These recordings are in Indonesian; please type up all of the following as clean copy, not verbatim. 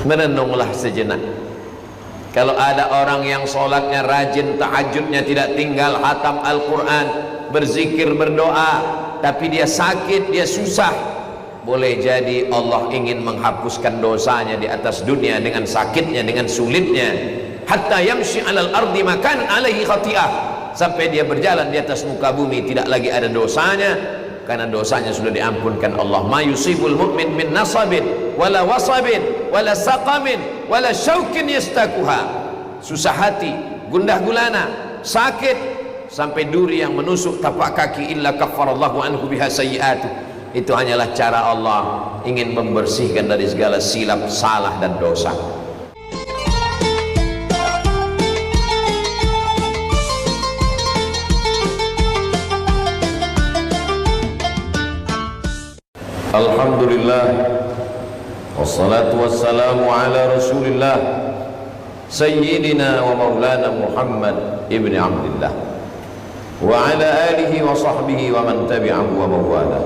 Merenunglah sejenak. Kalau ada orang yang sholatnya rajin, tahajudnya tidak tinggal, hatam Al-Quran, berzikir, berdoa, tapi dia sakit, dia susah, boleh jadi Allah ingin menghapuskan dosanya di atas dunia dengan sakitnya, dengan sulitnya. Hatta yamshi alal ardi makan alaihi khati'ah, sampai dia berjalan di atas muka bumi tidak lagi ada dosanya, karena dosanya sudah diampunkan Allah. Ma yusibul mu'min min nasabin wala wasabin wala saqamin wala syaukin yastakuha. Susah hati, gundah gulana, sakit, sampai duri yang menusuk tapak kaki, illa kaffarallahu anhu biha sayyi'atu. Itu hanyalah cara Allah ingin membersihkan dari segala silap, salah dan dosa. Alhamdulillah, wassalatu wassalamu ala Rasulillah Sayyidina wa maulana Muhammad ibn Abdillah wa ala alihi wa sahbihi wa man tabi'ahu wa mawala.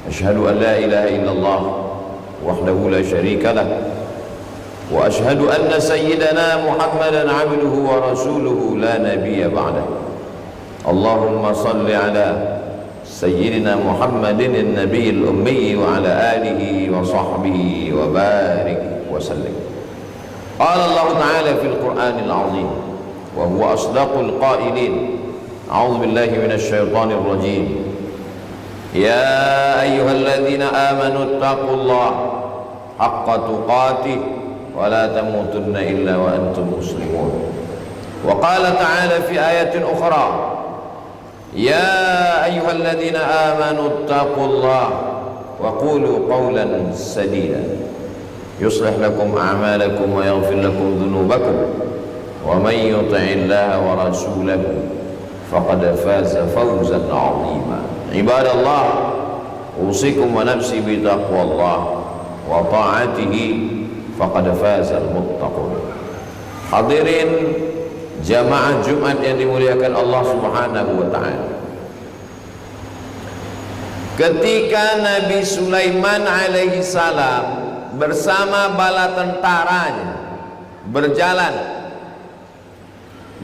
Ashhadu an la ilaha illallah wahdahu la sharika lah wa ashhadu anna sayyidana Muhammadan abduhu wa rasuluhu la nabiyya ba'dah. Allahumma salli ala Sayyidina Muhammadin an-nabiyil ummi wa ala alihi wa sahbihi wa barik wa sallim. Qala Allah Ta'ala fil Qur'anil azim wa huwa asdaqul qailin. A'udzu billahi minasy syaithanir rajim. Ya ayyuhalladzina amanu taqullaha haqqa tuqatih wa la tamutunna illa wa antum muslimun. Wa qala ta'ala fi ayatin ukhra, Ya ayyuhalladzina amanu taqullaha wa qulu qawlan sadida yuslih lakum a'malakum wa yaghfir lakum dhunubakum wa man yuti'illaha wa rasulahu faqad faza fawzan 'azima. Ibadallah, usikum wa nafsi bi taqwallah wa ta'atihi faqad faza al-muttaqun. Hadirin jamaah Jumat yang dimuliakan Allah Subhanahu wa ta'ala, ketika Nabi Sulaiman alaihi salam bersama bala tentaranya berjalan,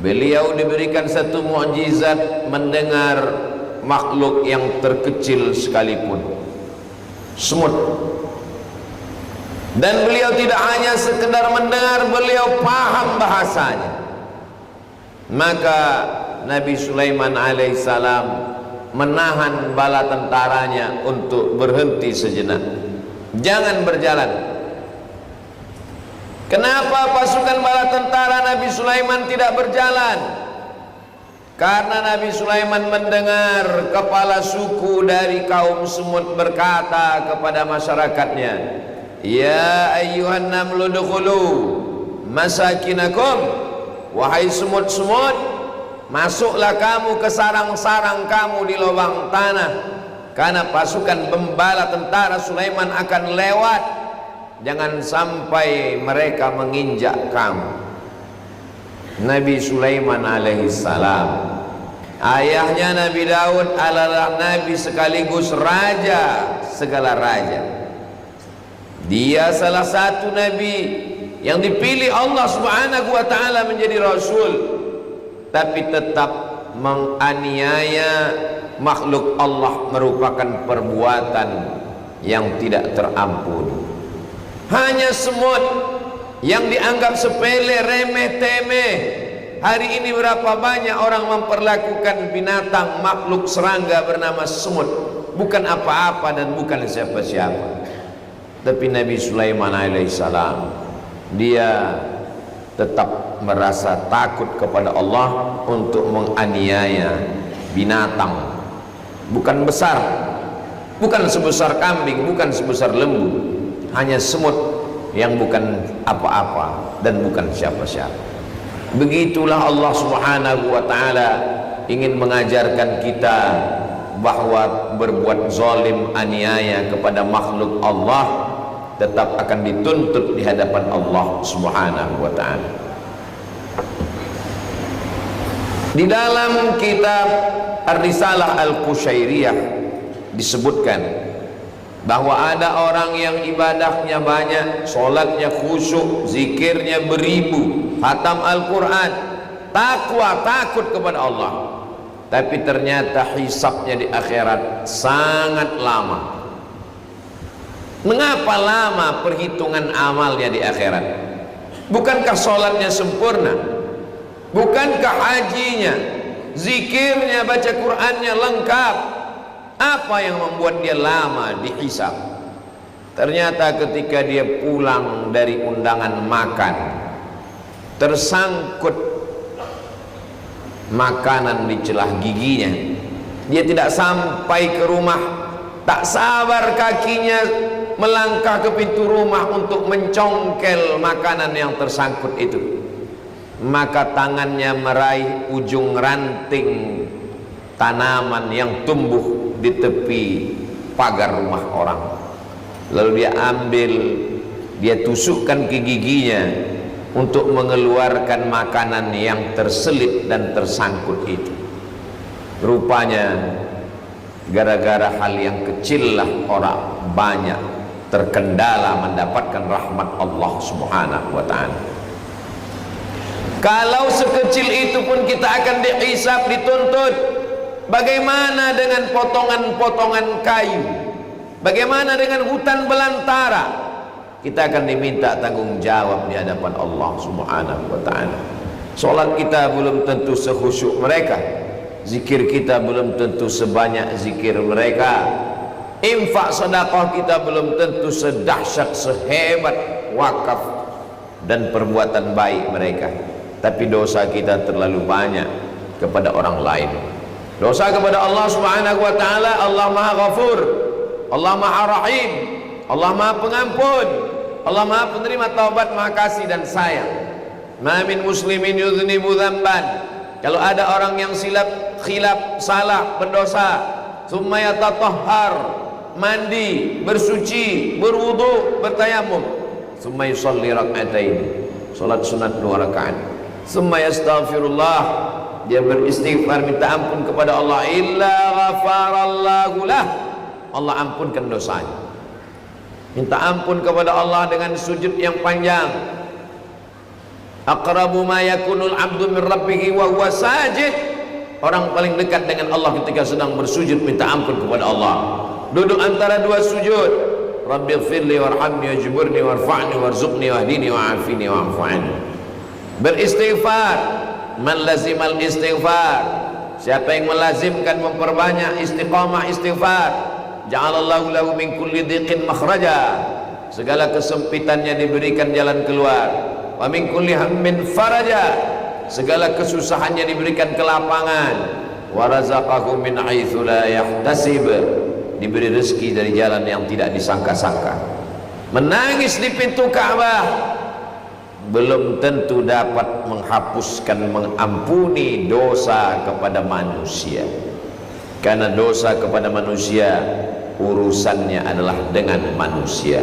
beliau diberikan satu mukjizat mendengar makhluk yang terkecil sekalipun, semut. Dan beliau tidak hanya sekedar mendengar, beliau paham bahasanya. Maka Nabi Sulaiman alaihissalam menahan bala tentaranya untuk berhenti sejenak, jangan berjalan. Kenapa pasukan bala tentara Nabi Sulaiman tidak berjalan? Karena Nabi Sulaiman mendengar kepala suku dari kaum semut berkata kepada masyarakatnya, Ya ayyuhan namlu dukhulu masakinakum. Wahai semut-semut, masuklah kamu ke sarang-sarang kamu di lubang tanah, karena pasukan pembala tentara Sulaiman akan lewat. Jangan sampai mereka menginjak kamu. Nabi Sulaiman alaihissalam, ayahnya Nabi Daud adalah nabi sekaligus raja segala raja. Dia salah satu nabi yang dipilih Allah Subhanahu wa ta'ala menjadi rasul, tapi tetap menganiaya makhluk Allah merupakan perbuatan yang tidak terampuni. Hanya semut yang dianggap sepele, remeh temeh. Hari ini berapa banyak orang memperlakukan binatang, makhluk serangga bernama semut bukan apa-apa dan bukan siapa-siapa. Tapi Nabi Sulaiman alaihissalam, dia tetap merasa takut kepada Allah untuk menganiaya binatang, bukan besar, bukan sebesar kambing, bukan sebesar lembu, hanya semut yang bukan apa-apa dan bukan siapa-siapa. Begitulah Allah Subhanahu wa ta'ala ingin mengajarkan kita bahwa berbuat zalim, aniaya kepada makhluk Allah tetap akan dituntut di hadapan Allah Subhanahu wa ta'ala. Di dalam kitab Ar-Risalah Al-Qushairiyah disebutkan bahwa ada orang yang ibadahnya banyak, sholatnya khusyuk, zikirnya beribu, khatam Al-Quran, takwa, takut kepada Allah, tapi ternyata hisabnya di akhirat sangat lama. Mengapa lama perhitungan amalnya di akhirat? Bukankah sholatnya sempurna? Bukankah hajinya, zikirnya, baca Qur'annya lengkap? Apa yang membuat dia lama dihisab? Ternyata ketika dia pulang dari undangan makan, tersangkut makanan di celah giginya, dia tidak sampai ke rumah, tak sabar kakinya melangkah ke pintu rumah untuk mencongkel makanan yang tersangkut itu, maka tangannya meraih ujung ranting tanaman yang tumbuh di tepi pagar rumah orang. Lalu dia ambil, dia tusukkan ke giginya untuk mengeluarkan makanan yang terselip dan tersangkut itu. Rupanya gara-gara hal yang kecil lah orang banyak terkendala mendapatkan rahmat Allah Subhanahu wa ta'ala. Kalau sekecil itu pun kita akan dihisab, dituntut. Bagaimana dengan potongan-potongan kayu? Bagaimana dengan hutan belantara? Kita akan diminta tanggung jawab di hadapan Allah Subhanahu wa ta'ala. Salat kita belum tentu sekhusyuk mereka, zikir kita belum tentu sebanyak zikir mereka, infak sedekah kita belum tentu sedahsyat sehebat wakaf dan perbuatan baik mereka. Tapi dosa kita terlalu banyak kepada orang lain. Dosa kepada Allah Subhanahu wa ta'ala. Allah Maha Ghafur, Allah Maha Rahim, Allah Maha Pengampun, Allah Maha Penerima taubat, Maha Kasih dan Sayang. Ma min muslimin yudhnibu dzamban, kalau ada orang yang khilaf, salah, berdosa, tsumma yatatahhar, mandi, bersuci, berwudu, bertayamum, tsumma yusalli rak'atain, salat sunat 2 rakaat, tsumma yastaghfirullah, dia beristighfar, minta ampun kepada Allah, illa ghafarallahu lah, Allah ampunkan dosanya. Minta ampun kepada Allah dengan sujud yang panjang. Aqrabu ma yakunul abdu min rabbih wa huwa sajid, orang paling dekat dengan Allah ketika sedang bersujud minta ampun kepada Allah. Duduk antara dua sujud, Rabbighfirli warhamni wajburni warfa'ni warzuqni wahdini wa'afini wa'afu'ani. Beristighfar, man lazimal istighfar, siapa yang melazimkan memperbanyak istiqamah istighfar, ja'alallahu lahu min kulli dhiqin makhraja, segala kesempitannya diberikan jalan keluar, wa min kulli hammin faraja, segala kesusahannya diberikan kelapangan, wa razaqahu min haitsu la yahtasib, diberi rezeki dari jalan yang tidak disangka-sangka. Menangis di pintu Ka'bah belum tentu dapat menghapuskan, mengampuni dosa kepada manusia, karena dosa kepada manusia urusannya adalah dengan manusia.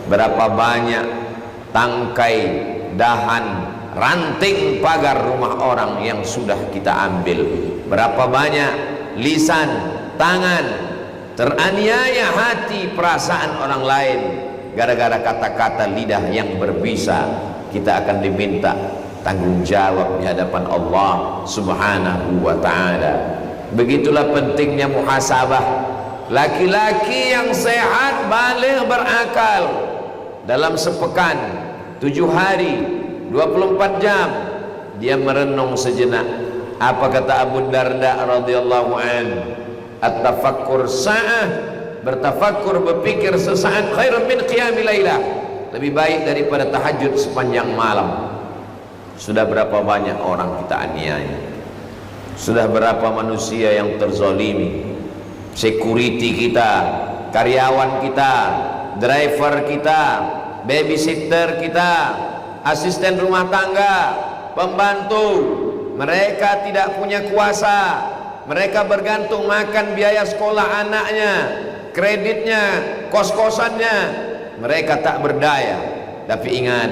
Berapa banyak tangkai, dahan, ranting pagar rumah orang yang sudah kita ambil, berapa banyak lisan, tangan teraniaya, hati, perasaan orang lain gara-gara kata-kata lidah yang berbisa. Kita akan diminta tanggung jawab di hadapan Allah Subhanahu wa ta'ala. Begitulah pentingnya muhasabah. Laki-laki yang sehat, baligh, berakal, dalam sepekan 7 hari 24 jam dia merenung sejenak. Apa kata Abu Darda radhiyallahu an? At-tafakkur sa'ah, bertafakkur, berpikir sesaat, khairun min qiyamil lailah, lebih baik daripada tahajud sepanjang malam. Sudah berapa banyak orang kita aniaya, sudah berapa manusia yang terzolimi, security kita, karyawan kita, driver kita, babysitter kita, asisten rumah tangga, pembantu, mereka tidak punya kuasa, mereka bergantung makan biaya sekolah anaknya, kreditnya, kos-kosannya, mereka tak berdaya. Tapi ingat,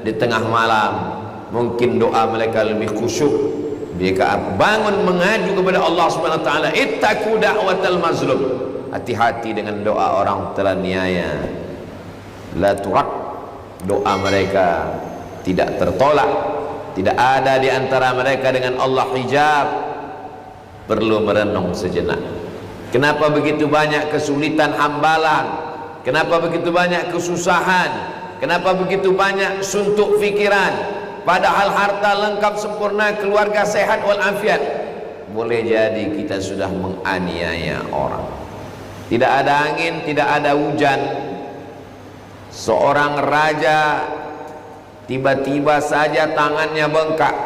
di tengah malam mungkin doa mereka lebih khusyuk, mereka bangun mengadu kepada Allah Subhanahu wa taala, ittaqu da'watal mazlum, hati-hati dengan doa orang teraniaya. La turad, doa mereka tidak tertolak. Tidak ada di antara mereka dengan Allah hijab. Perlu merenung sejenak. Kenapa begitu banyak kesulitan hambalang? Kenapa begitu banyak kesusahan? Kenapa begitu banyak suntuk fikiran? Padahal harta lengkap sempurna, keluarga sehat walafiat. Boleh jadi kita sudah menganiaya orang. Tidak ada angin, tidak ada hujan. Seorang raja tiba-tiba saja tangannya bengkak.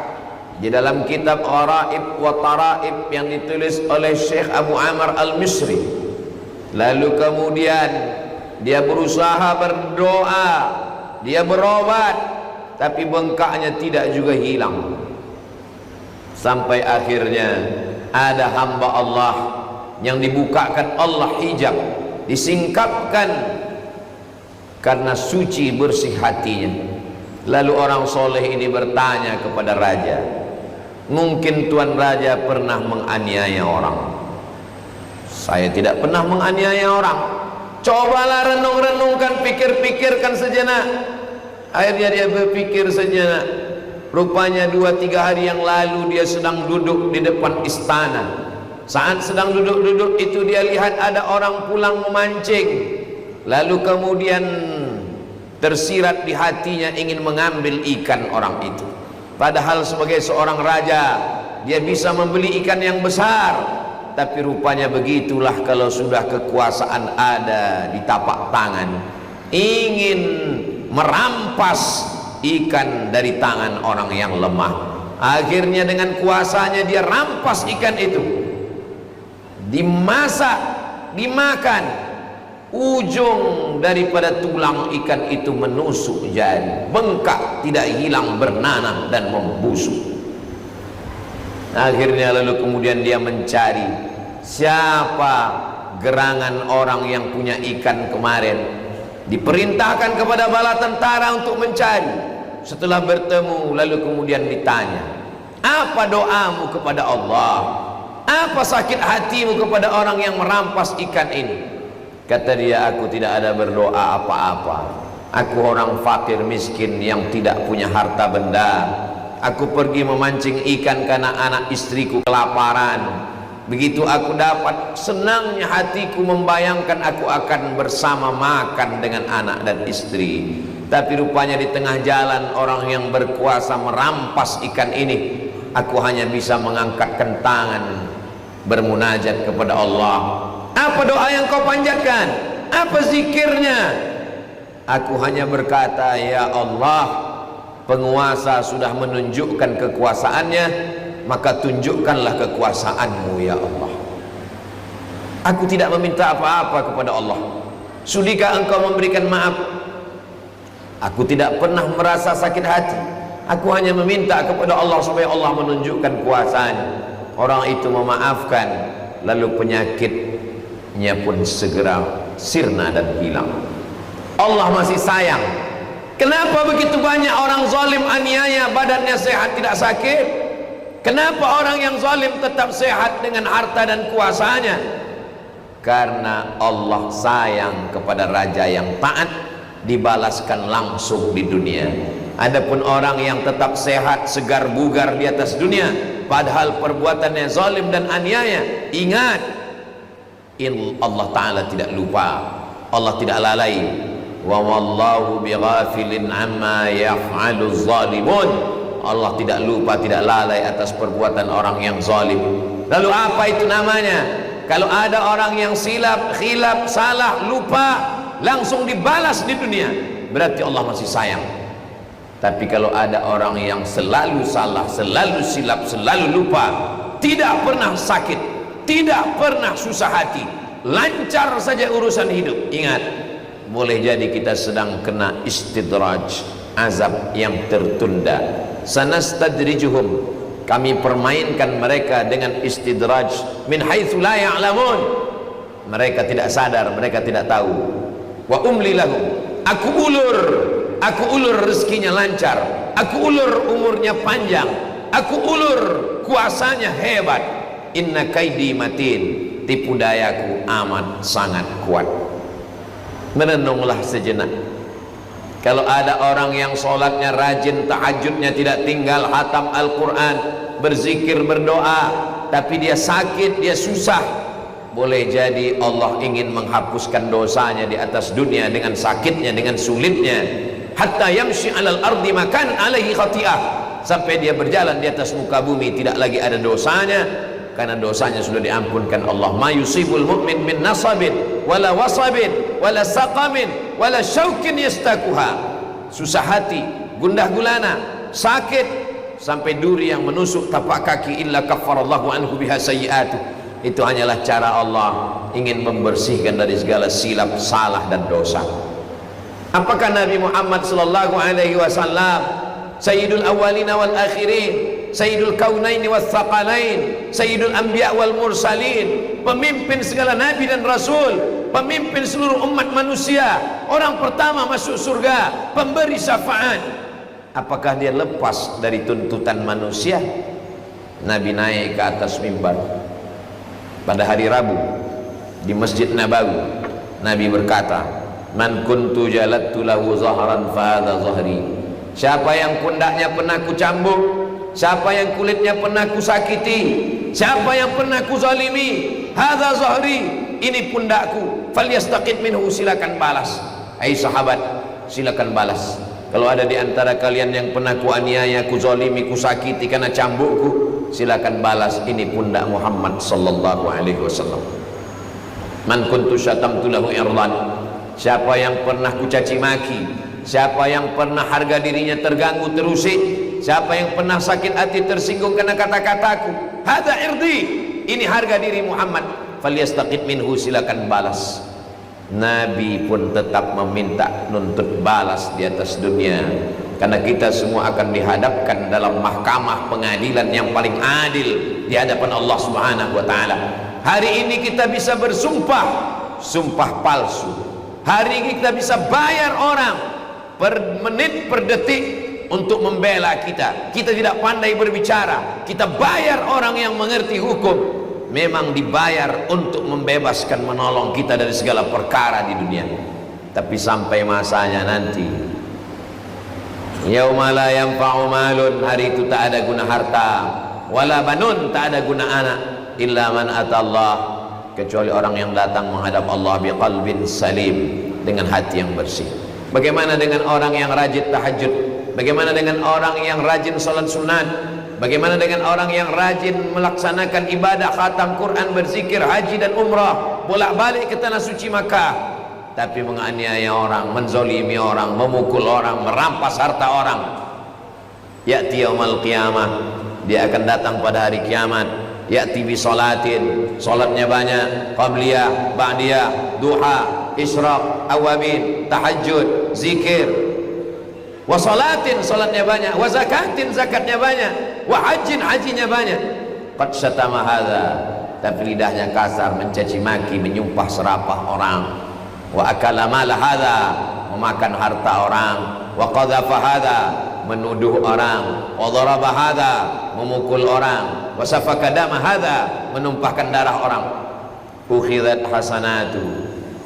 Di dalam kitab Gharaib wa Taraib yang ditulis oleh Syekh Abu Amr Al-Misri, lalu kemudian dia berusaha berdoa, dia berobat, tapi bengkaknya tidak juga hilang. Sampai akhirnya ada hamba Allah yang dibukakan Allah hijab, disingkapkan karena suci bersih hatinya. Lalu orang soleh ini bertanya kepada raja, mungkin Tuan Raja pernah menganiaya orang? Saya tidak pernah menganiaya orang. Cobalah renung-renungkan, pikir-pikirkan sejenak. Akhirnya dia berpikir sejenak. Rupanya 2-3 hari yang lalu dia sedang duduk di depan istana. Saat sedang duduk-duduk itu dia lihat ada orang pulang memancing. Lalu kemudian tersirat di hatinya ingin mengambil ikan orang itu. Padahal sebagai seorang raja dia bisa membeli ikan yang besar, tapi rupanya begitulah kalau sudah kekuasaan ada di tapak tangan, ingin merampas ikan dari tangan orang yang lemah. Akhirnya dengan kuasanya dia rampas ikan itu, dimasak, dimakan. Ujung daripada tulang ikan itu menusuk jari, bengkak, tidak hilang, bernanah dan membusuk. Akhirnya lalu kemudian dia mencari siapa gerangan orang yang punya ikan kemarin. Diperintahkan kepada bala tentara untuk mencari. Setelah bertemu lalu kemudian ditanya, apa doamu kepada Allah? Apa sakit hatimu kepada orang yang merampas ikan ini? Kata dia, aku tidak ada berdoa apa-apa. Aku orang fakir miskin yang tidak punya harta benda. Aku pergi memancing ikan karena anak istriku kelaparan. Begitu aku dapat, senangnya hatiku membayangkan aku akan bersama makan dengan anak dan istri. Tapi rupanya di tengah jalan orang yang berkuasa merampas ikan ini. Aku hanya bisa mengangkatkan tangan bermunajat kepada Allah. Apa doa yang kau panjatkan? Apa zikirnya? Aku hanya berkata, ya Allah, penguasa sudah menunjukkan kekuasaannya, maka tunjukkanlah kekuasaanmu ya Allah. Aku tidak meminta apa-apa kepada Allah. Sudikah engkau memberikan maaf? Aku tidak pernah merasa sakit hati. Aku hanya meminta kepada Allah supaya Allah menunjukkan kuasanya. Orang itu memaafkan, lalu penyakitnya pun segera sirna dan hilang. Allah masih sayang. Kenapa begitu banyak orang zalim aniaya badannya sehat tidak sakit? Kenapa orang yang zalim tetap sehat dengan harta dan kuasanya? Karena Allah sayang kepada raja yang taat, dibalaskan langsung di dunia. Adapun orang yang tetap sehat, segar bugar di atas dunia, padahal perbuatannya zalim dan aniaya, ingat, Allah Ta'ala tidak lupa, Allah tidak lalai. Wa wallahu bighafilin amma yaf'alu zalimun. Allah tidak lupa, tidak lalai atas perbuatan orang yang zalim. Lalu apa itu namanya? Kalau ada orang yang silap, khilaf, salah, lupa, langsung dibalas di dunia, berarti Allah masih sayang. Tapi kalau ada orang yang selalu salah, selalu silap, selalu lupa, tidak pernah sakit, tidak pernah susah hati, lancar saja urusan hidup, ingat, boleh jadi kita sedang kena istidraj, azab yang tertunda. Sanastadrijuhum, kami permainkan mereka dengan istidraj min haitsu la ya'lamun. Mereka tidak sadar, mereka tidak tahu. Wa umli lahum, aku ulur rezekinya lancar, aku ulur umurnya panjang, aku ulur kuasanya hebat. Inna kaidi matin, tipu dayaku amat sangat kuat. Merenunglah sejenak. Kalau ada orang yang sholatnya rajin, tahajudnya tidak tinggal, hatam Al-Quran, berzikir, berdoa, tapi dia sakit, dia susah, boleh jadi Allah ingin menghapuskan dosanya di atas dunia dengan sakitnya, dengan sulitnya. Hatta yamshi alal ardi makan alaihi khati'ah, sampai dia berjalan di atas muka bumi tidak lagi ada dosanya, karena dosanya sudah diampunkan Allah. Ma yusibul mu'min min nasabin wala wasabin wala saqamin wala syaukin yastakuha. Susah hati, gundah gulana, sakit, sampai duri yang menusuk tapak kaki, illa kaffarallahu anhu biha sayyi'atu. Itu hanyalah cara Allah ingin membersihkan dari segala silap, salah dan dosa. Apakah Nabi Muhammad sallallahu alaihi wasallam sayyidul awwalin wal akhirin, sayyidul kaunain was thaqalain, sayyidul anbiya wal mursalin, pemimpin segala nabi dan rasul, pemimpin seluruh umat manusia, orang pertama masuk surga, pemberi syafaat? Apakah dia lepas dari tuntutan manusia? Nabi naik ke atas mimbar pada hari Rabu di Masjid Nabawi. Nabi berkata, man kuntu jalattu lahu zahran fa hadha zahri. Siapa yang pundaknya pernah ku cambuk, siapa yang kulitnya pernah ku sakiti, siapa yang pernah ku zalimi, hadza zahri, ini pundakku, falyastaqid minhu, silakan balas. Hai sahabat, silakan balas. Kalau ada di antara kalian yang pernah ku aniaya, ku zalimi, ku sakiti karena cambukku, silakan balas. Ini pundak Muhammad sallallahu alaihi wasallam. Man kuntu syatamtu lahu irdan, siapa yang pernah ku caci maki, siapa yang pernah harga dirinya terganggu, terusik, siapa yang pernah sakit hati, tersinggung karena kata-kataku, hadza irdi, ini harga diri Muhammad, falyastaqid minhu, silakan balas. Nabi pun tetap meminta nuntut balas di atas dunia, karena kita semua akan dihadapkan dalam mahkamah pengadilan yang paling adil di hadapan Allah Subhanahu wa taala. Hari ini kita bisa bersumpah, sumpah palsu. Hari ini kita bisa bayar orang per menit, per detik untuk membela kita. Kita tidak pandai berbicara, kita bayar orang yang mengerti hukum. Memang dibayar untuk membebaskan, menolong kita dari segala perkara di dunia. Tapi sampai masanya nanti, yauma la yanfa'u malun, hari itu tak ada guna harta, wala banun, tak ada guna anak, illa man atallah, kecuali orang yang datang menghadap Allah biqalbin salim, dengan hati yang bersih. Bagaimana dengan orang yang rajin tahajud? Bagaimana dengan orang yang rajin salat sunat? Bagaimana dengan orang yang rajin melaksanakan ibadah khatam Quran, berzikir, haji dan umrah, bolak-balik ke tanah suci Makkah, tapi menganiaya orang, menzolimi orang, memukul orang, merampas harta orang? Ya'ti yaumal qiyamah, dia akan datang pada hari kiamat. Ya'ti bi salatin, salatnya banyak, qabliyah, ba'diyah, duha, isyraq, awabin, tahajud, zikir. Wa salatin, salatnya banyak, wa zakatin, zakatnya banyak, wa hajjin, hajinya banyak. Qad syatama hadza, tapi lidahnya kasar, mencaci maki, menyumpah serapah orang. Wa akala mala hadza, memakan harta orang. Wa qadhafa hadza, menuduh orang. Wa dharaba hadza, memukul orang. Wa safaka dama hadza, menumpahkan darah orang. Ukhidat hasanatu,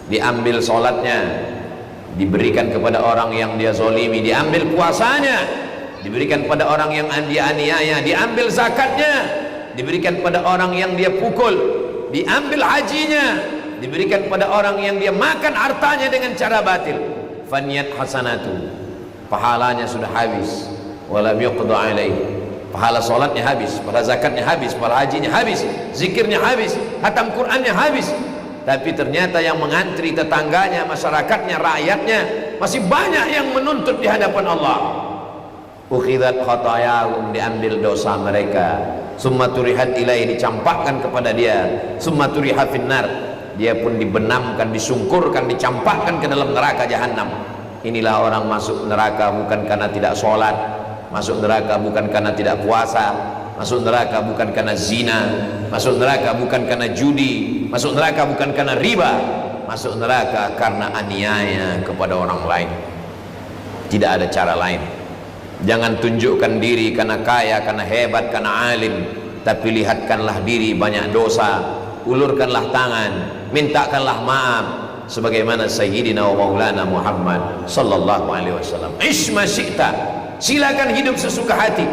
diambil salatnya, diberikan kepada orang yang dia zolimi, diambil puasanya, diberikan pada orang yang dia aniaya, diambil zakatnya, diberikan pada orang yang dia pukul, diambil hajinya, diberikan pada orang yang dia makan hartanya dengan cara batil. Faniyat hasanatu, pahalanya sudah habis, walam yuqda alaih, pahala salatnya habis, pahala zakatnya habis, pahala hajinya habis, zikirnya habis, hatam Qurannya habis. Tapi ternyata yang mengantri tetangganya, masyarakatnya, rakyatnya, masih banyak yang menuntut di hadapan Allah. Ukhidat khatayahum, diambil dosa mereka. Summa turihat ilaihi, dicampakkan kepada dia. Summa turiha finnar, dia pun dibenamkan, disungkurkan, dicampakkan ke dalam neraka jahanam. Inilah orang masuk neraka bukan karena tidak sholat, masuk neraka bukan karena tidak puasa, masuk neraka bukan karena zina, masuk neraka bukan karena judi, masuk neraka bukan karena riba, masuk neraka karena aniaya kepada orang lain. Tidak ada cara lain. Jangan tunjukkan diri karena kaya, karena hebat, karena alim, tapi lihatkanlah diri banyak dosa, ulurkanlah tangan, mintakanlah maaf sebagaimana Sayyidina wa Maulana Muhammad sallallahu alaihi wasallam. Ish ma syi'ta, silakan hidup sesuka hati.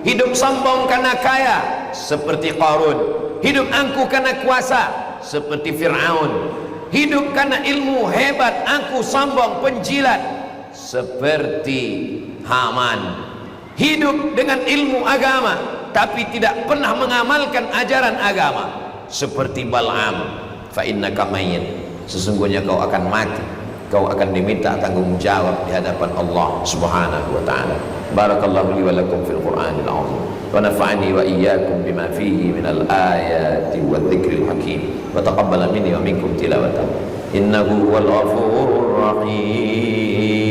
Hidup sombong karena kaya seperti Qarun, hidup angkuh karena kuasa seperti Fir'aun, hidup karena ilmu hebat, angkuh sombong penjilat seperti Haman, hidup dengan ilmu agama tapi tidak pernah mengamalkan ajaran agama seperti Bal'am. Fa innaka mayyit, sesungguhnya kau akan mati, kau akan diminta tanggung jawab di hadapan Allah Subhanahu wa taala. Barakallahu li wa lakum fil Qur'anil azim wa nafa'ani wa iyyakum bima fihi minal ayati wadh-dhikril hakim wa taqabbala minni wa minkum tilawatahu innahu huwal ghafurur rahim.